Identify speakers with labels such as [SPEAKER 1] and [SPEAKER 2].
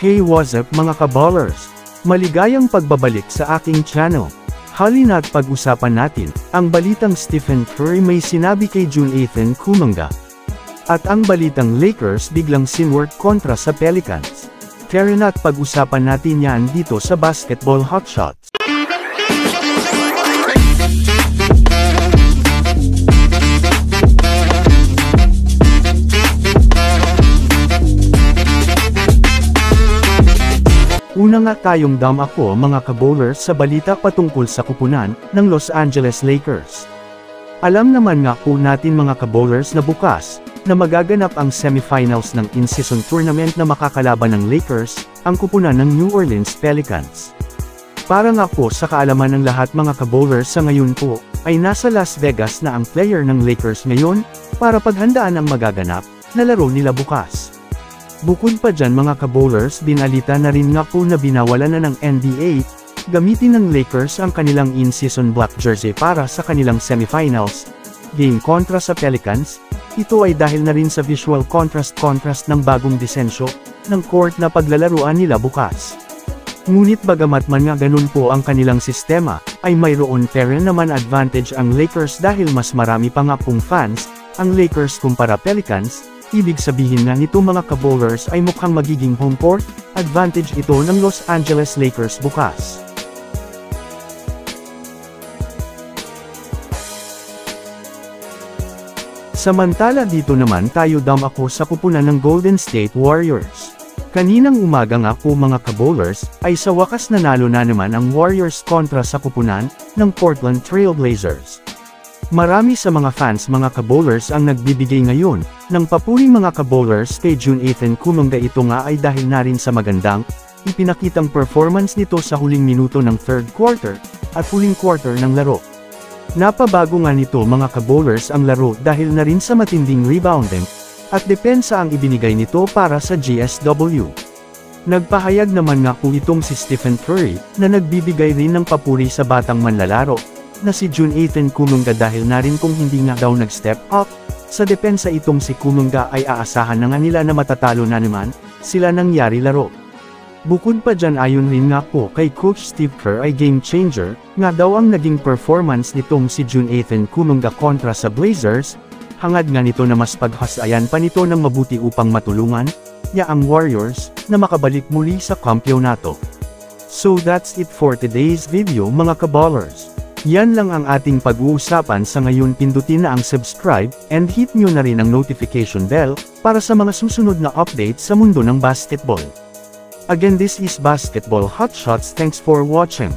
[SPEAKER 1] Hey, what's up mga kaballers? Maligayang pagbabalik sa aking channel. Halina't pag-usapan natin ang balitang Stephen Curry may sinabi kay Jonathan Kuminga. At ang balitang Lakers biglang sinwork kontra sa Pelicans. Tara na't pag-usapan natin yan dito sa Basketball Hotshots. Una nga tayong ako mga kabowlers sa balita patungkol sa kupunan ng Los Angeles Lakers. Alam naman nga po natin mga kabowlers na bukas, na magaganap ang semifinals ng in-season tournament na makakalaban ng Lakers, ang kupunan ng New Orleans Pelicans. Para nga po sa kaalaman ng lahat mga kabowlers sa ngayon po, ay nasa Las Vegas na ang player ng Lakers ngayon, para paghandaan ang magaganap na laro nila bukas. Bukod pa dyan mga kabowlers, binalita na rin nga po na binawalan na ng NBA, gamitin ng Lakers ang kanilang in-season black jersey para sa kanilang semifinals game kontra sa Pelicans. Ito ay dahil na rin sa visual contrast ng bagong disensyo ng court na paglalaruan nila bukas. Ngunit bagamat man nga ganun po ang kanilang sistema, ay mayroon pa rin naman advantage ang Lakers dahil mas marami pa nga pong fans ang Lakers kumpara Pelicans. Ibig sabihin nga nito mga kabowlers ay mukhang magiging home court advantage ito ng Los Angeles Lakers bukas. Samantala dito naman tayo ako sa kupunan ng Golden State Warriors. Kaninang umaga nga po mga kabowlers, ay sa wakas nanalo na naman ang Warriors kontra sa kupunan ng Portland Trail Blazers. Marami sa mga fans mga kabowlers ang nagbibigay ngayon ng papuring mga kabowlers kay Jonathan Kuminga. Ito nga ay dahil na rin sa magandang ipinakitang performance nito sa huling minuto ng third quarter at huling quarter ng laro. Napabago nga nito mga kabowlers ang laro dahil na rin sa matinding rebounding at depensa ang ibinigay nito para sa GSW. Nagpahayag naman nga po itong si Stephen Curry na nagbibigay rin ng papuri sa batang manlalaro na si Jonathan Kuminga dahil na rin kung hindi nga daw nag-step up sa depensa itong si Kuminga ay aasahan na nga nila na matatalo na naman sila nangyari laro. Bukod pa dyan ayon rin nga po kay Coach Steve Kerr ay game changer nga daw ang naging performance nitong si Jonathan Kuminga kontra sa Blazers, hangad nga nito na mas paghasayan pa nito ng mabuti upang matulungan niya ang Warriors na makabalik muli sa kampyonato. So that's it for today's video mga kaballers. Yan lang ang ating pag-uusapan sa ngayon. Pindutin na ang subscribe and hit nyo na rin ang notification bell para sa mga susunod na updates sa mundo ng basketball. Again, this is Basketball Hotshots. Thanks for watching.